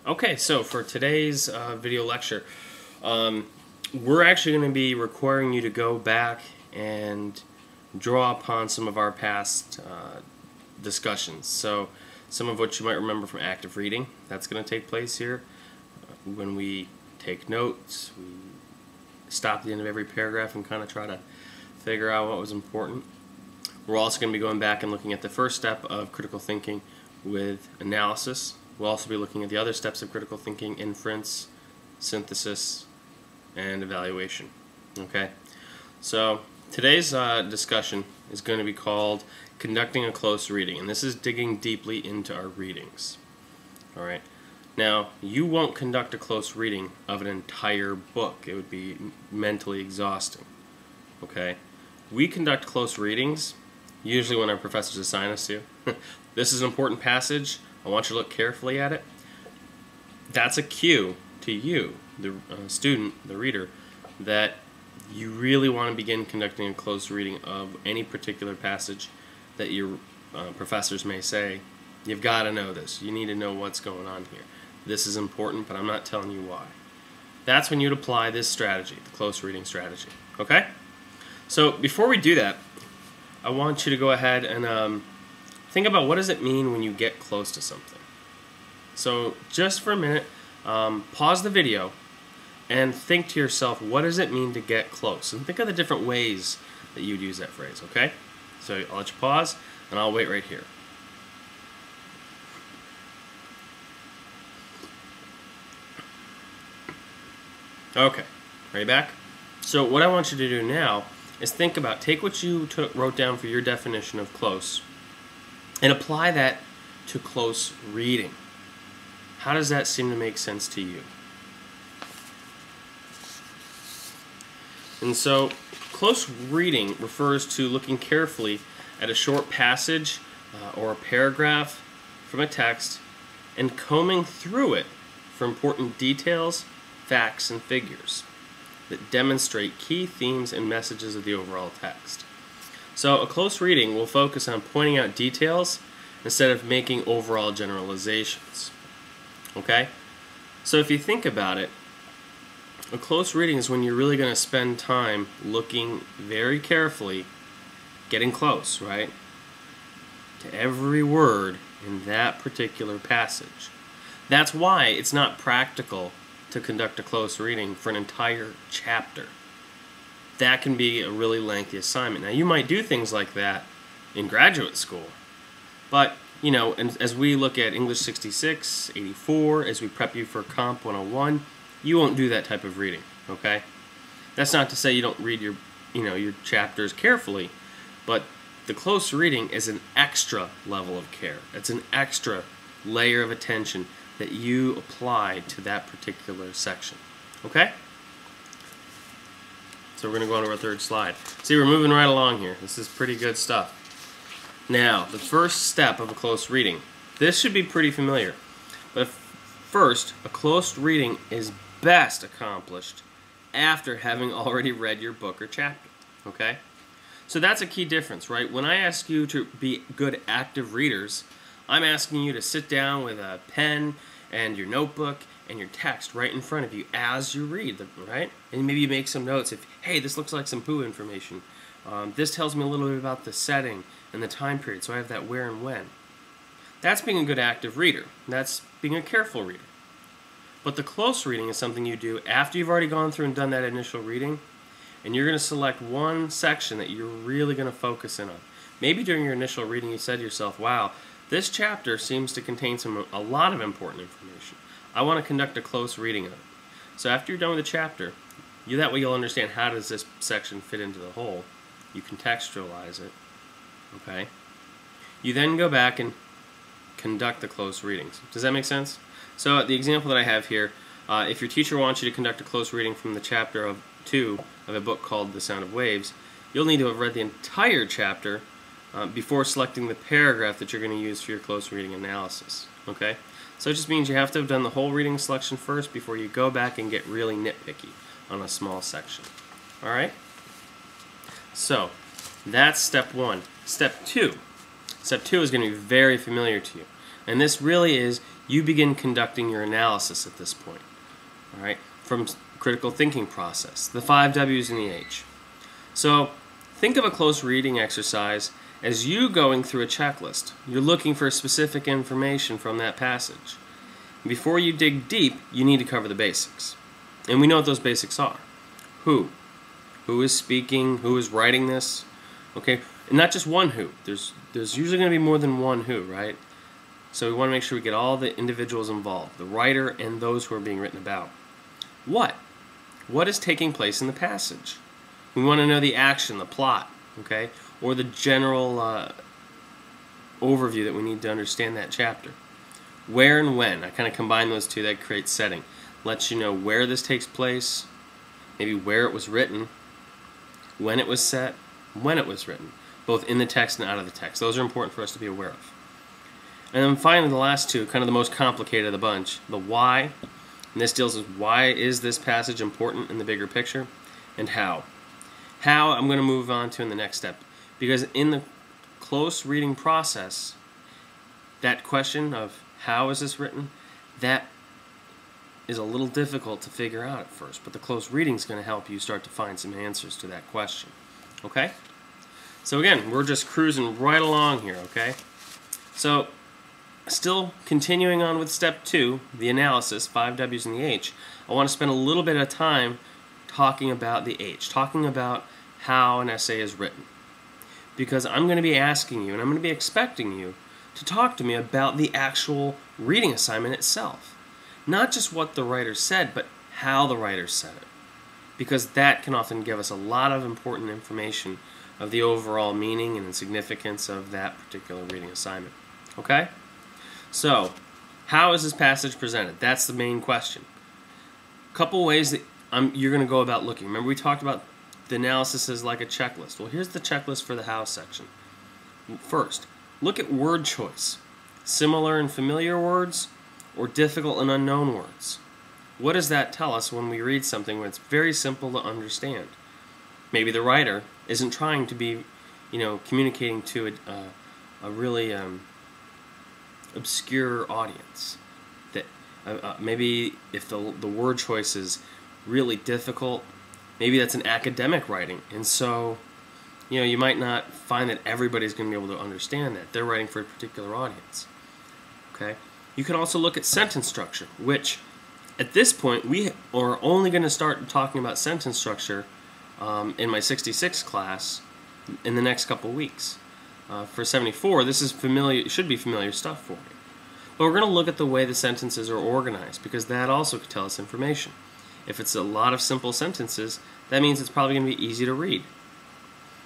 Okay, so for today's video lecture, we're actually going to be requiring you to go back and draw upon some of our past discussions. So some of what you might remember from active reading, that's going to take place here. When we take notes, we stop at the end of every paragraph and kind of try to figure out what was important. We're also going to be going back and looking at the first step of critical thinking with analysis. We'll also be looking at the other steps of critical thinking: inference, synthesis, and evaluation. Okay, so today's discussion is going to be called conducting a close reading, and this is digging deeply into our readings. Alright, now you won't conduct a close reading of an entire book. It would be mentally exhausting. Okay, we conduct close readings usually when our professors assign us to. This is an important passage. I want you to look carefully at it. That's a cue to you, the student, the reader, that you really want to begin conducting a close reading of any particular passage that your professors may say. You've got to know this. You need to know what's going on here. This is important, but I'm not telling you why. That's when you'd apply this strategy, the close reading strategy. Okay? So before we do that, I want you to go ahead and think about what does it mean when you get close to something. So just for a minute, pause the video and think to yourself, what does it mean to get close? And think of the different ways that you'd use that phrase, okay? So I'll let you pause, and I'll wait right here. Okay, ready back? So what I want you to do now is think about, take what you wrote down for your definition of close and apply that to close reading. How does that seem to make sense to you? And so close reading refers to looking carefully at a short passage or a paragraph from a text and combing through it for important details, facts, and figures that demonstrate key themes and messages of the overall text. So a close reading will focus on pointing out details instead of making overall generalizations. Okay? So if you think about it, a close reading is when you're really going to spend time looking very carefully, getting close, right, to every word in that particular passage. That's why it's not practical to conduct a close reading for an entire chapter. That can be a really lengthy assignment. Now, you might do things like that in graduate school, but, you know, and as we look at English 66, 84, as we prep you for Comp 101, you won't do that type of reading, okay? That's not to say you don't read your, your chapters carefully, but the close reading is an extra level of care. It's an extra layer of attention that you apply to that particular section, okay? So we're going to go on to our third slide. See, we're moving right along here. This is pretty good stuff. Now, the first step of a close reading. This should be pretty familiar. But first, a close reading is best accomplished after having already read your book or chapter. Okay? So that's a key difference, right? When I ask you to be good active readers, I'm asking you to sit down with a pen and your notebook and your text right in front of you as you read, right? And maybe you make some notes. If, hey, this looks like some who information. This tells me a little bit about the setting and the time period, so I have that where and when. That's being a good active reader. That's being a careful reader. But the close reading is something you do after you've already gone through and done that initial reading, and you're going to select one section that you're really going to focus in on. Maybe during your initial reading you said to yourself, wow, this chapter seems to contain a lot of important information. I want to conduct a close reading of it. So after you're done with the chapter, that way you'll understand how does this section fit into the whole. You contextualize it. Okay? You then go back and conduct the close readings. Does that make sense? So the example that I have here, if your teacher wants you to conduct a close reading from the chapter 2 of a book called The Sound of Waves, you'll need to have read the entire chapter before selecting the paragraph that you're going to use for your close reading analysis. Okay? So it just means you have to have done the whole reading selection first before you go back and get really nitpicky on a small section. Alright? So, that's step 1. Step 2. Step 2 is going to be very familiar to you. And this really is you begin conducting your analysis at this point. All right, from critical thinking process, the 5 W's and the H. So think of a close reading exercise as you going through a checklist. You're looking for specific information from that passage. Before you dig deep, you need to cover the basics. And we know what those basics are. Who? Who is speaking? Who is writing this? Okay, and not just one who. There's usually going to be more than one who, right? So we want to make sure we get all the individuals involved, the writer and those who are being written about. What? What is taking place in the passage? We want to know the action, the plot, okay, or the general overview that we need to understand that chapter. Where and when. I kind of combine those two. That creates setting. Lets you know where this takes place, maybe where it was written, when it was set, when it was written, both in the text and out of the text. Those are important for us to be aware of. And then finally, the last two, kind of the most complicated of the bunch, the why. And this deals with why is this passage important in the bigger picture, and how. How I'm going to move on to in the next step. Because in the close reading process, that question of how is this written, that is a little difficult to figure out at first. But the close reading is going to help you start to find some answers to that question. Okay? So again, we're just cruising right along here, okay? So, still continuing on with step 2, the analysis, 5 W's and the H, I want to spend a little bit of time talking about the H, talking about how an essay is written. Because I'm going to be asking you, and I'm going to be expecting you, to talk to me about the actual reading assignment itself. Not just what the writer said, but how the writer said it. Because that can often give us a lot of important information of the overall meaning and significance of that particular reading assignment. Okay? So, how is this passage presented? That's the main question. A couple ways that you're going to go about looking. Remember we talked about the analysis as like a checklist. Well, here's the checklist for the how section. First, look at word choice. Similar and familiar words or difficult and unknown words. What does that tell us when we read something where it's very simple to understand? Maybe the writer isn't trying to be, communicating to a really obscure audience. That maybe if the word choice is really difficult, maybe that's an academic writing, and so you might not find that everybody's going to be able to understand that. They're writing for a particular audience. Okay. You can also look at sentence structure, which at this point we are only going to start talking about sentence structure in my 66 class in the next couple weeks. For 74, this is familiar, should be familiar stuff for me. But we're going to look at the way the sentences are organized, because that also could tell us information. If it's a lot of simple sentences, that means it's probably going to be easy to read.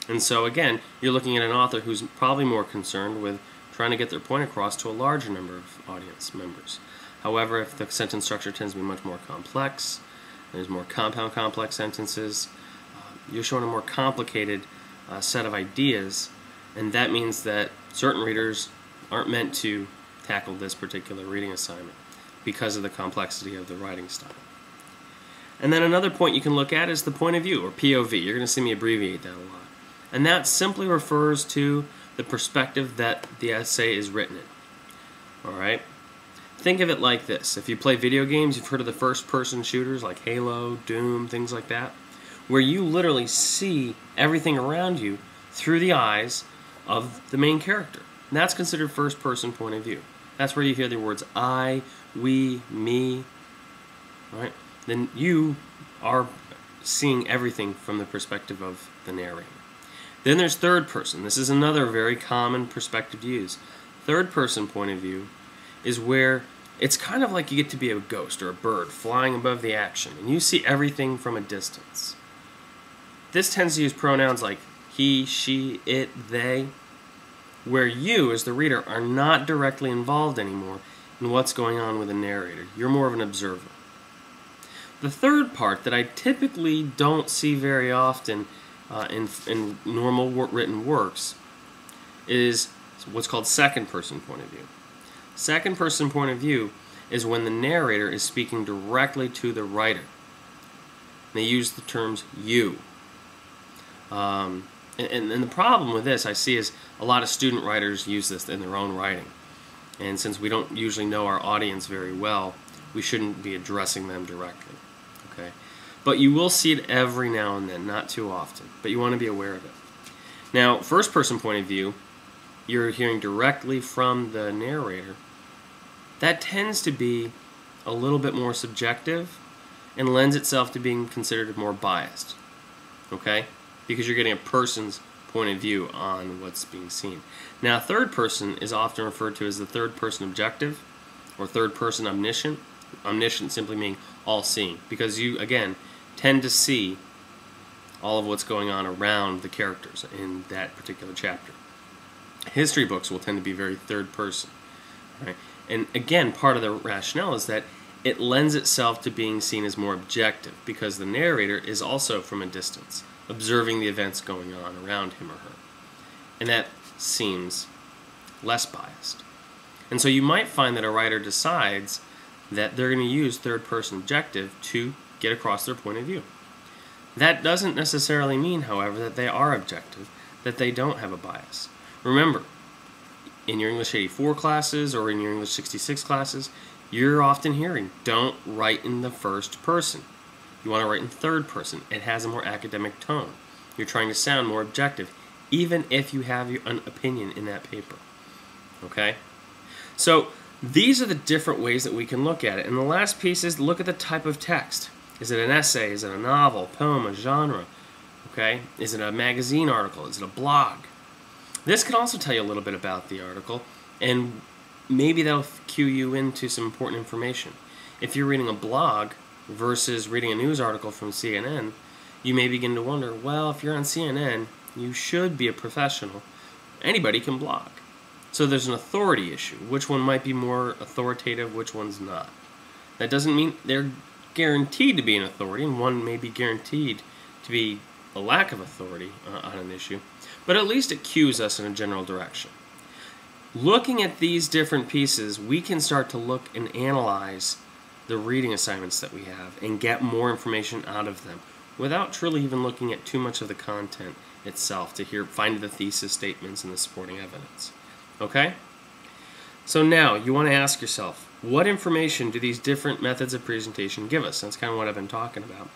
And so again, you're looking at an author who's probably more concerned with trying to get their point across to a larger number of audience members. However, if the sentence structure tends to be much more complex, there's more compound complex sentences, you're showing a more complicated set of ideas, and that means that certain readers aren't meant to tackle this particular reading assignment because of the complexity of the writing style. And then another point you can look at is the point of view, or POV. You're going to see me abbreviate that a lot. And that simply refers to the perspective that the essay is written in. Alright? Think of it like this. If you play video games, you've heard of the first-person shooters like Halo, Doom, things like that, where you literally see everything around you through the eyes of the main character. And that's considered first-person point of view. That's where you hear the words I, we, me. Right? Then you are seeing everything from the perspective of the narrator. Then there's third person. This is another very common perspective to use. Third person point of view is where it's kind of like you get to be a ghost or a bird flying above the action, and you see everything from a distance. This tends to use pronouns like he, she, it, they, where you, as the reader, are not directly involved anymore in what's going on with the narrator. You're more of an observer. The third part that I typically don't see very often in normal written works is what's called second-person point of view. Second-person point of view is when the narrator is speaking directly to the writer. They use the terms you. And the problem with this I see is a lot of student writers use this in their own writing. And since we don't usually know our audience very well, we shouldn't be addressing them directly. Okay? But you will see it every now and then, not too often. But you want to be aware of it. Now, first person point of view, you're hearing directly from the narrator. That tends to be a little bit more subjective and lends itself to being considered more biased. Okay? Because you're getting a person's point of view on what's being seen. Now, third person is often referred to as the third person objective or third person omniscient. Omniscient simply meaning all-seeing, because you, again, tend to see all of what's going on around the characters in that particular chapter. History books will tend to be very third person. Right? And again, part of the rationale is that it lends itself to being seen as more objective, because the narrator is also from a distance, observing the events going on around him or her. And that seems less biased. And so you might find that a writer decides that they're going to use third-person objective to get across their point of view. That doesn't necessarily mean, however, that they are objective, that they don't have a bias. Remember, in your English 84 classes or in your English 66 classes, you're often hearing, don't write in the first person. You want to write in third person. It has a more academic tone. You're trying to sound more objective, even if you have an opinion in that paper. Okay? So, these are the different ways that we can look at it. And the last piece is look at the type of text. Is it an essay? Is it a novel, poem, a genre? Okay? Is it a magazine article? Is it a blog? This can also tell you a little bit about the article, and maybe that'll cue you into some important information. If you're reading a blog versus reading a news article from CNN, you may begin to wonder, well, if you're on CNN, you should be a professional. Anybody can blog. So there's an authority issue. Which one might be more authoritative, which one's not? That doesn't mean they're guaranteed to be an authority, and one may be guaranteed to be a lack of authority on an issue, but at least it cues us in a general direction. Looking at these different pieces, we can start to look and analyze the reading assignments that we have and get more information out of them without truly even looking at too much of the content itself to find the thesis statements and the supporting evidence. Okay? So now, you want to ask yourself, what information do these different methods of presentation give us? That's kind of what I've been talking about.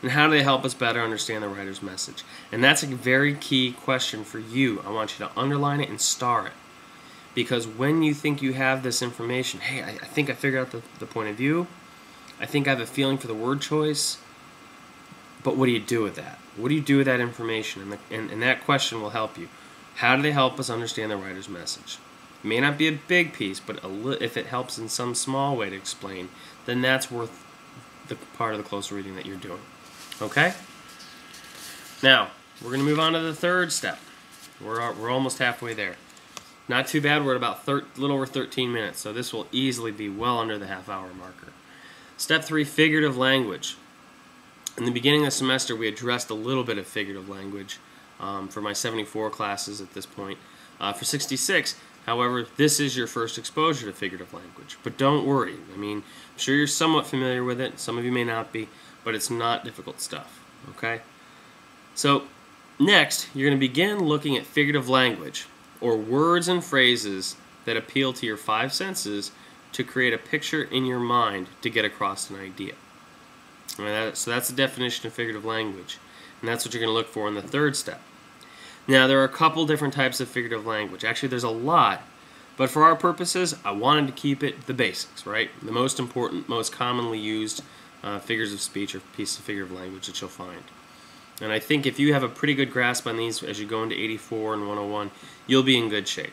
And how do they help us better understand the writer's message? And that's a very key question for you. I want you to underline it and star it. Because when you think you have this information, hey, I think I figured out the point of view, I think I have a feeling for the word choice, but what do you do with that? What do you do with that information? And that question will help you. How do they help us understand the writer's message? It may not be a big piece, but if it helps in some small way to explain, then that's worth the part of the close reading that you're doing. Okay? Now, we're going to move on to the third step. We're almost halfway there. Not too bad. We're at about a little over 13 minutes, so this will easily be well under the half-hour marker. Step 3, figurative language. In the beginning of the semester, we addressed a little bit of figurative language for my 74 classes at this point. For 66, however, this is your first exposure to figurative language. But don't worry. I mean, I'm sure you're somewhat familiar with it. Some of you may not be, but it's not difficult stuff. Okay? So, next, you're going to begin looking at figurative language, or words and phrases that appeal to your 5 senses to create a picture in your mind to get across an idea. So that's the definition of figurative language, and that's what you're going to look for in the third step. Now, there are a couple different types of figurative language. Actually, there's a lot, but for our purposes, I wanted to keep it the basics, right? The most important, most commonly used figures of speech or pieces of figurative language that you'll find. And I think if you have a pretty good grasp on these as you go into 84 and 101, you'll be in good shape.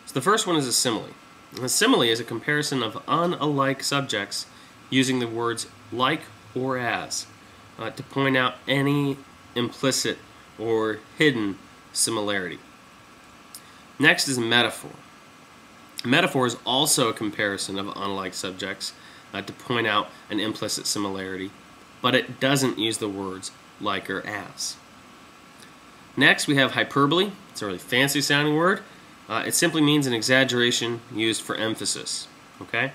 So the first one is a simile. And a simile is a comparison of unalike subjects using the words like or as to point out any implicit or hidden similarity. Next is a metaphor. A metaphor is also a comparison of unlike subjects to point out an implicit similarity, but it doesn't use the words like or as. Next, we have hyperbole. It's a really fancy sounding word. It simply means an exaggeration used for emphasis. Okay?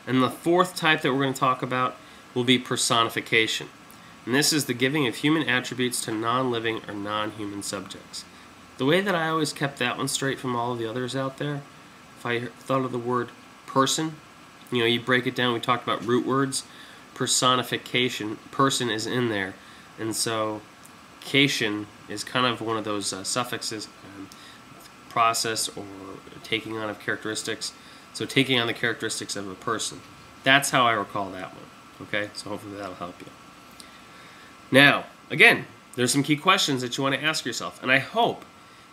And the fourth type that we're going to talk about will be personification. And this is the giving of human attributes to non-living or non-human subjects. The way that I always kept that one straight from all of the others out there, if I thought of the word person, you break it down. We talked about root words. Personification, person is in there. And so cation is kind of one of those suffixes, process or taking on of characteristics. So taking on the characteristics of a person. That's how I recall that one. Okay, so hopefully that'll help you. Now, again, there's some key questions that you want to ask yourself. And I hope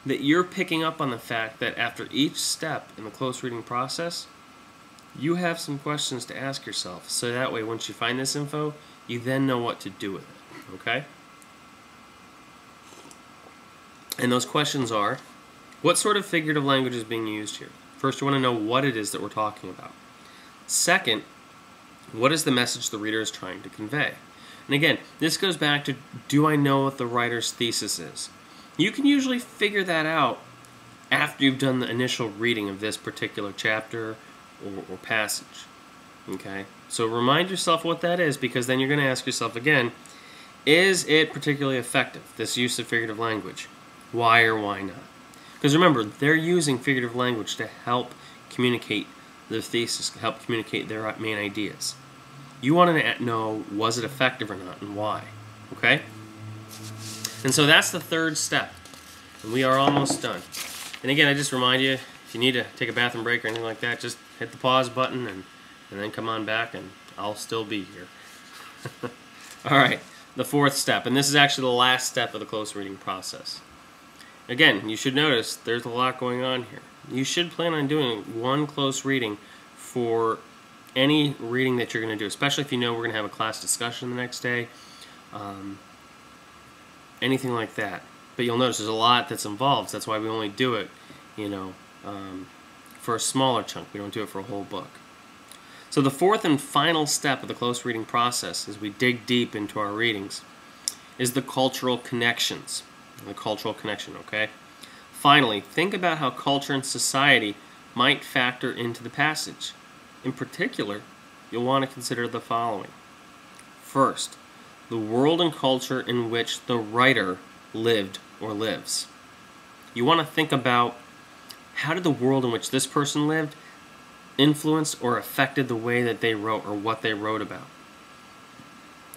that you're picking up on the fact that after each step in the close reading process, you have some questions to ask yourself. So that way, once you find this info, you then know what to do with it. Okay? And those questions are, what sort of figurative language is being used here? First, you want to know what it is that we're talking about. Second, what is the message the reader is trying to convey? And again, this goes back to, do I know what the writer's thesis is? You can usually figure that out after you've done the initial reading of this particular chapter or passage. Okay? So remind yourself what that is, because then you're going to ask yourself again, is it particularly effective, this use of figurative language? Why or why not? Because remember, they're using figurative language to help communicate their thesis, to help communicate their main ideas. You want to know, was it effective or not, and why? Okay? And so that's the third step. And we are almost done. And again, I just remind you, if you need to take a bathroom break or anything like that, just hit the pause button and then come on back, and I'll still be here. Alright, the fourth step. And this is actually the last step of the close reading process. Again, you should notice there's a lot going on here. You should plan on doing one close reading for any reading that you're going to do, especially if you know we're going to have a class discussion the next day, anything like that. But you'll notice there's a lot that's involved. That's why we only do it, for a smaller chunk. We don't do it for a whole book. So the fourth and final step of the close reading process, as we dig deep into our readings, is the cultural connections. The cultural connection, okay? Finally, think about how culture and society might factor into the passage. In particular, you'll want to consider the following. First, the world and culture in which the writer lived or lives. You want to think about, how did the world in which this person lived influence or affected the way that they wrote or what they wrote about.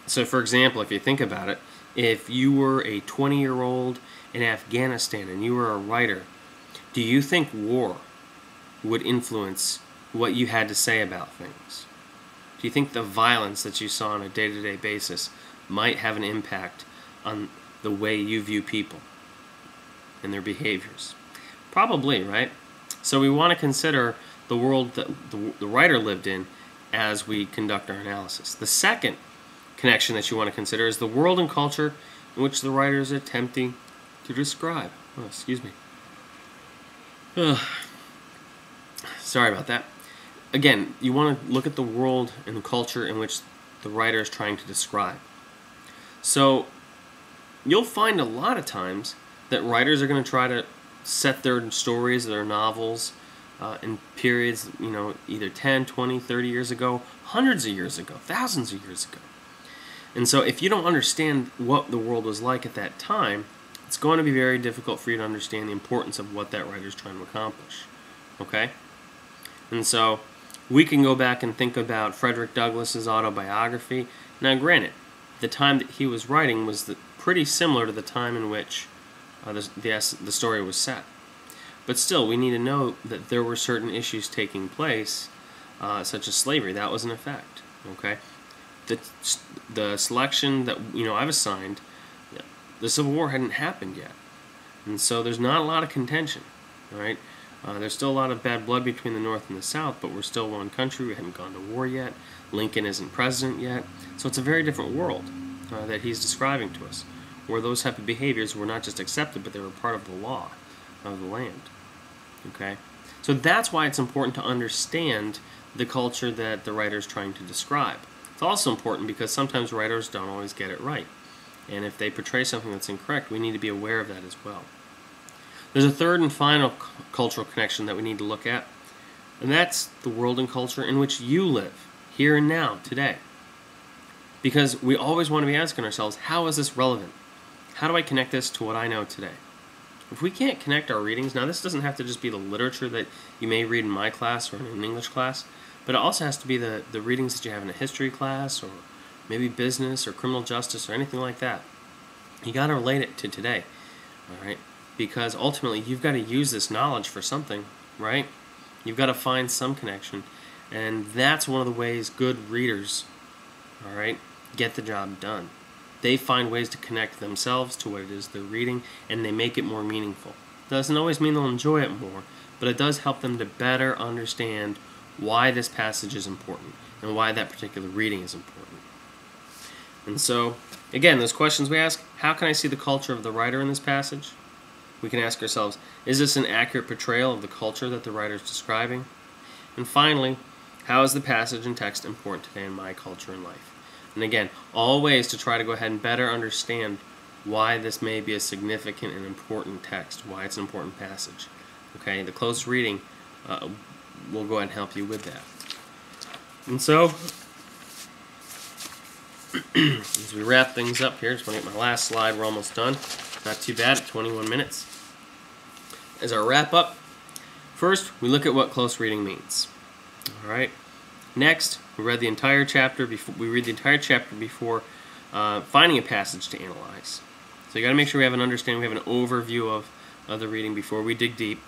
So for example, if you think about it, if you were a 20-year-old in Afghanistan and you were a writer, do you think war would influence what you had to say about things? Do you think the violence that you saw on a day-to-day basis might have an impact on the way you view people and their behaviors? Probably, right? So we want to consider the world that the writer lived in as we conduct our analysis. The second connection that you want to consider is the world and culture in which the writer is attempting to describe. Oh, excuse me. Sorry about that. Again, you want to look at the world and the culture in which the writer is trying to describe. So you'll find a lot of times that writers are going to try to set their stories, their novels, in periods, either 10, 20, 30 years ago, hundreds of years ago, thousands of years ago. And so if you don't understand what the world was like at that time, it's going to be very difficult for you to understand the importance of what that writer is trying to accomplish. Okay? And so we can go back and think about Frederick Douglass's autobiography. Now granted, the time that he was writing was pretty similar to the time in which the story was set. But still, we need to know that there were certain issues taking place, such as slavery. That was an effect. Okay, the selection that I've assigned, the Civil War hadn't happened yet, and so there's not a lot of contention. All right, there's still a lot of bad blood between the North and the South, but we're still one country. We haven't gone to war yet. Lincoln isn't president yet, so it's a very different world that he's describing to us, where those type of behaviors were not just accepted, but they were part of the law of the land. Okay, so that's why it's important to understand the culture that the writer is trying to describe. It's also important because sometimes writers don't always get it right, and if they portray something that's incorrect, we need to be aware of that as well. There's a third and final cultural connection that we need to look at, and that's the world and culture in which you live, here and now, today. Because we always want to be asking ourselves, how is this relevant? How do I connect this to what I know today? If we can't connect our readings, now this doesn't have to just be the literature that you may read in my class or in an English class, but it also has to be the readings that you have in a history class or maybe business or criminal justice or anything like that. You got to relate it to today, all right? Because ultimately you've got to use this knowledge for something, right? You've got to find some connection, and that's one of the ways good readers, all right, get the job done. They find ways to connect themselves to what it is they're reading, and they make it more meaningful. Doesn't always mean they'll enjoy it more, but it does help them to better understand why this passage is important and why that particular reading is important. And so, again, those questions we ask: how can I see the culture of the writer in this passage? We can ask ourselves, is this an accurate portrayal of the culture that the writer is describing? And finally, how is the passage and text important today in my culture and life? And again, all ways to try to go ahead and better understand why this may be a significant and important text, why it's an important passage. Okay, the close reading will go ahead and help you with that. And so, as we wrap things up here, just want to get my last slide. We're almost done. Not too bad at 21 minutes. As our wrap up, first we look at what close reading means. All right. Next, we read the entire chapter before finding a passage to analyze. So you got to make sure we have an understanding, we have an overview of the reading before we dig deep.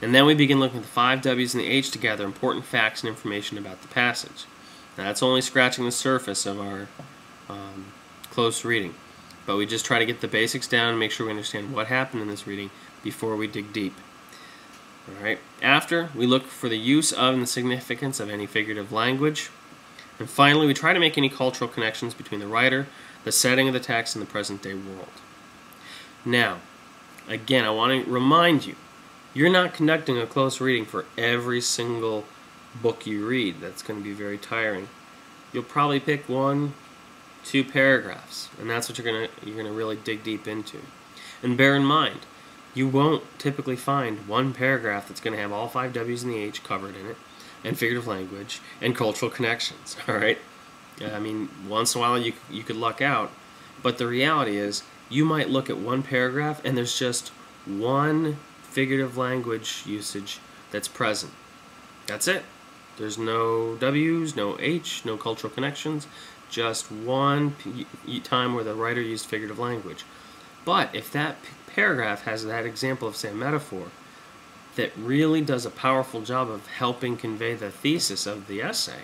And then we begin looking at the 5 W's and the H to gather important facts and information about the passage. Now that's only scratching the surface of our close reading. But we just try to get the basics down and make sure we understand what happened in this reading before we dig deep. Alright. After, we look for the use of and the significance of any figurative language. And finally, we try to make any cultural connections between the writer, the setting of the text, and the present-day world. Now, again, I want to remind you, you're not conducting a close reading for every single book you read. That's going to be very tiring. You'll probably pick 1, 2 paragraphs, and that's what you're gonna really dig deep into. And bear in mind, you won't typically find one paragraph that's going to have all 5 W's and the H covered in it, and figurative language, and cultural connections, alright? I mean, once in a while you could luck out, but the reality is, you might look at one paragraph and there's just one figurative language usage that's present. That's it. There's no W's, no H, no cultural connections, just one time where the writer used figurative language. But if that paragraph has that example of, say, a metaphor that really does a powerful job of helping convey the thesis of the essay,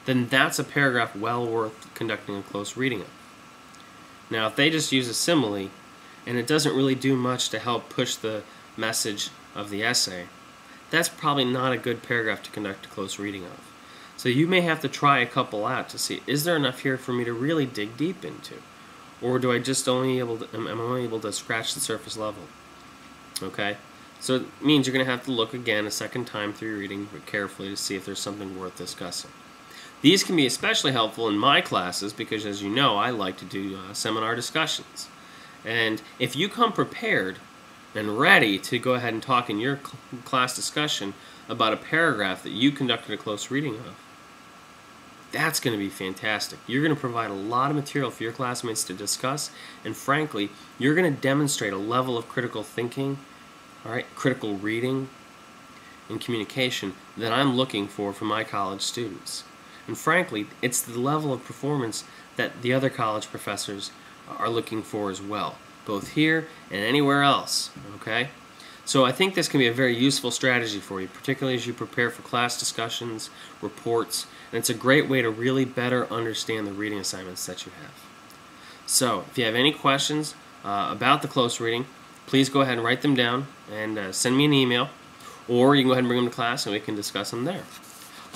then that's a paragraph well worth conducting a close reading of. Now, if they just use a simile and it doesn't really do much to help push the message of the essay, that's probably not a good paragraph to conduct a close reading of. So you may have to try a couple out to see, is there enough here for me to really dig deep into? Or do I just am I only able to scratch the surface level? Okay? So it means you're going to have to look again a second time through your reading carefully to see if there's something worth discussing. These can be especially helpful in my classes because, as you know, I like to do seminar discussions. And if you come prepared and ready to go ahead and talk in your class discussion about a paragraph that you conducted a close reading of, that's going to be fantastic. You're going to provide a lot of material for your classmates to discuss, and frankly, you're going to demonstrate a level of critical thinking, all right, critical reading, and communication that I'm looking for my college students. And frankly, it's the level of performance that the other college professors are looking for as well, both here and anywhere else, okay? So I think this can be a very useful strategy for you, particularly as you prepare for class discussions, reports, and it's a great way to really better understand the reading assignments that you have. So if you have any questions about the close reading, please go ahead and write them down and send me an email, or you can go ahead and bring them to class and we can discuss them there.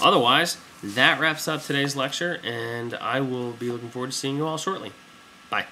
Otherwise, that wraps up today's lecture, and I will be looking forward to seeing you all shortly. Bye.